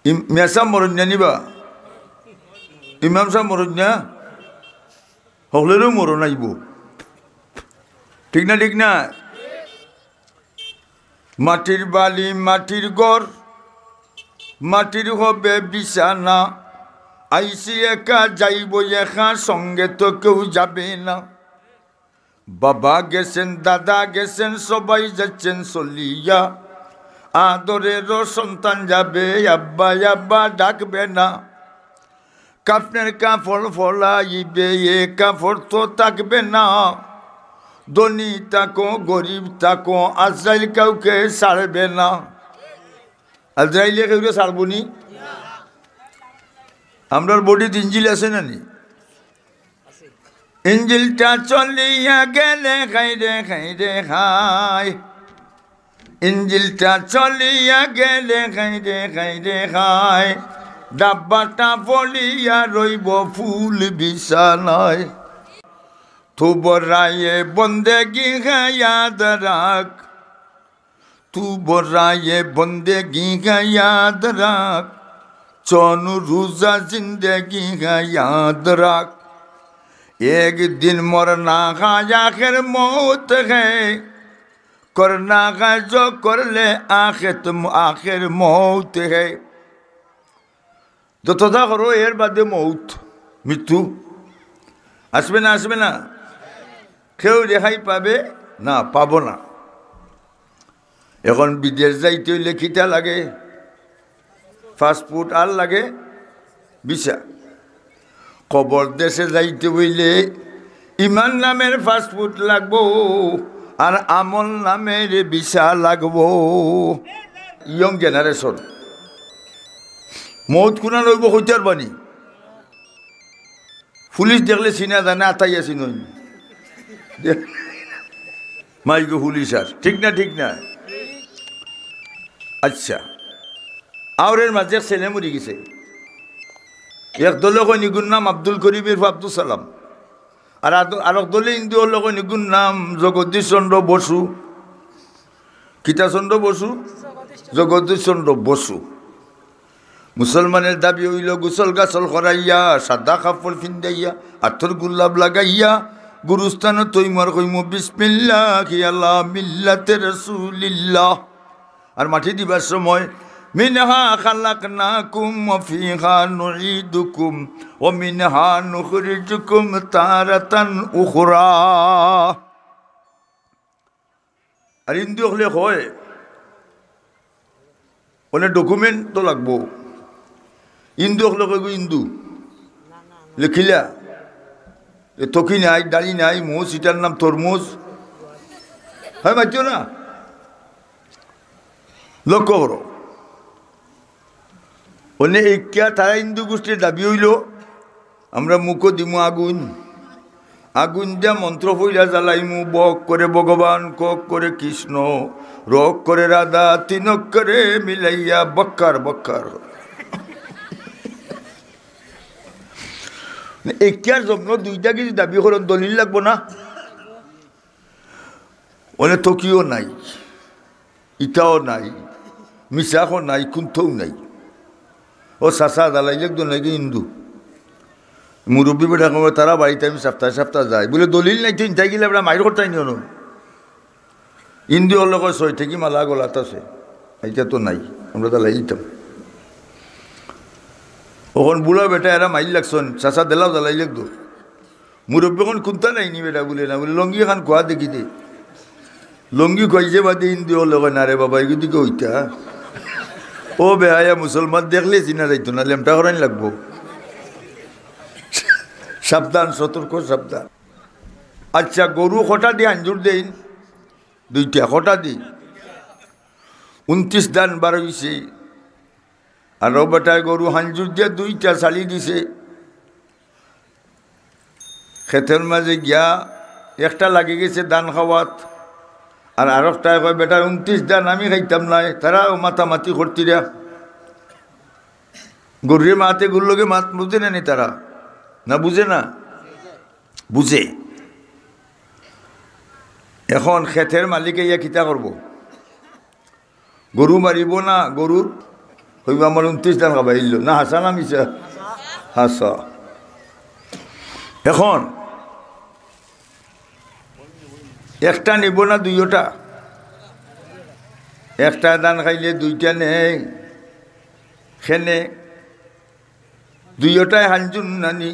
মেসা মরঞ্জা নিবা ইমাম সাহেব মরঞ্জা সকলেরও মরণ আইব ঠিক না ঠিক না মাটির বালি মাটির ঘর মাটির হবে বিছানা আইসি একা যাইব একা সঙ্গে তো কেউ যাবে না বাবা গেছেন দাদা গেছেন সবাই যাচ্ছেন চলিয়া আদরের সন্তান যাবে আব্বা আব্বা ডাকবে না কাপড়ের কাপড় ফলাইবে এ কাপড় তো থাকবে না ধনী থাকো গরিব থাকো আজরাইল কাউকে ছাড়বে না আজরাইলে কাউকে ছাড়বো নি আমরার বডিতে ইঞ্জিল আছে না নি ইঞ্জিলটা চলিয়া গেলে খাইরে খাইরে খাই ইঞ্জিলটা চলিয়া গেলে খাইরে খাইরে খাই ডাব্বাটা বলিয়া রইব ফুল বিছানায় তু বরায়ে বন্দেগি হ্যাঁ ইয়াদ রাখ তু বরায়ে বন্দেগি হ্যাঁ ইয়াদ রাখ চনু রোজা জিंदगी का याद रख एक दिन मरना का आखिर मौत है करना का जो कर ले आखिर मौत है तो तथा करो एर बादे मौत मृत्यु আসবে না কেউ রেহাই পাবে না পাবো না এখন বিদেশ যাইতে হইলে কিটা লাগে পাসপোর্ট আর লাগে ভিসা কবর দেশে যাইতে হইলে ইমান নামের পাসপোর্ট লাগবো আর আমল নামের ভিসা লাগবো ইয়ং জেনারেশন মৌত কোনা রইব হইতার বাণী পুলিশ দেখলে চিনা জানে আতাইয়া চিনই মাইগো পুলিশ আর ঠিক না আচ্ছা আওরের মাঝে ছেলে মরি গেছে এক দলে কই নিগুন নাম আব্দুল করিমের আব্দুল সালাম আর আরেক দলে হিন্দু হল কই নিগুন নাম জগদীশ চন্দ্র বসু কিতা চন্দ্র বসু জগদীশ চন্দ্র বসু মুসলমানের দাবি হইল গোসল গাছল করাইয়া সাদা কাপড় ফিন্দাইয়া আথর গুলাব লাগাইয়া গুরুস্থান তৈমার কইম বিসমিল্লাহ আল্লাহ মিল্লাতে রাসূলিল্লাহ আর মাটি দিবার সময় মিনহা খালাকনাকুম ওয়া ফিহা নুঈদুকুম ওয়া মিনহা নুখরিজুকুম তারাতান উখরা আর হিন্দু হলে হয় ওনে ডকুমেন্ট তো লাগবো হিন্দু হলে কইব হিন্দু লিখিলা তকি নাই দাড়ি নাই মোজ এটার নাম তরমুজ হয় মাইতো না লক্ষ্য করো ওনে ইকা তারা হিন্দু গোষ্ঠীর দাবি হইল আমরা মুখ দিমু আগুন দিয়া মন্ত্র পইলা জ্বালাইমু বক করে ভগবান কক করে কৃষ্ণ রক করে রাধা তিনক করে মিলাইয়া বক্কার একার জন্য দুইটা কিছু দাবি করেন দলিল লাগবো না ওনে তকিও নাই ইটাও নাই মিশাকও নাই কুণ্ঠও নাই ও চাষা জ্বালাইলে একদম নাকি হিন্দু মুরব্বী বেটা কমে তারা বাড়িতে আমি সপ্তাহে যায় বলে দলিল নাই তুই তাই গেলে আমরা মাইর করতাই নিও হিন্দু হল ছয় থেকে মালা গলাত আছে এইটা তো নাই আমরা জ্বালাই দিতাম ওখান বুড়া বেটা এরা মাইল লাগছন চাষা দেলাও জ্বালাই লাগতো মুরব্বী এখন কুন্তা নাইনি বেটা বলে না বলে লঙ্গি খান খোয়া দেখি দে লঙ্গি খুয়াইছে বাদে হিন্দু হল না রে বাবা এগুদিকে ওইটা ও বেহায়া মুসলমান দেখলে চিনা যাইতো না লেমটা করাই লাগবো সাবধান সতর্ক সাবধান আচ্ছা গরু কটা দিয়ে আঞ্জুর দেন দুইটা কটা দি 29 দান বার হইছে আর বেটায় গরু হাঞ্জুর দিয়ে দুইটা চালি দিছে ক্ষেতের মাঝে গিয়া একটা লাগি গেছে দান খাওয়াত আর আরেকটা কয় বেটা 29 দান আমি খাইতাম নাই তারা মাতামাতি করতিরা গরুরে মাতে গুলোকে মাত বুঝে না নি তারা না বুঝে না বুঝে এখন ক্ষেতের মালিকে ইয়া কিতা করব গরু মারিব না গরুর হইব আমার 29 দান খাবাইল না হাসা না মিশা হাসা এখন একটা নিব না দুইটা একটা দান খাইলে দুইটা নেই খেনে দুইটাই হাঞ্জুন নানি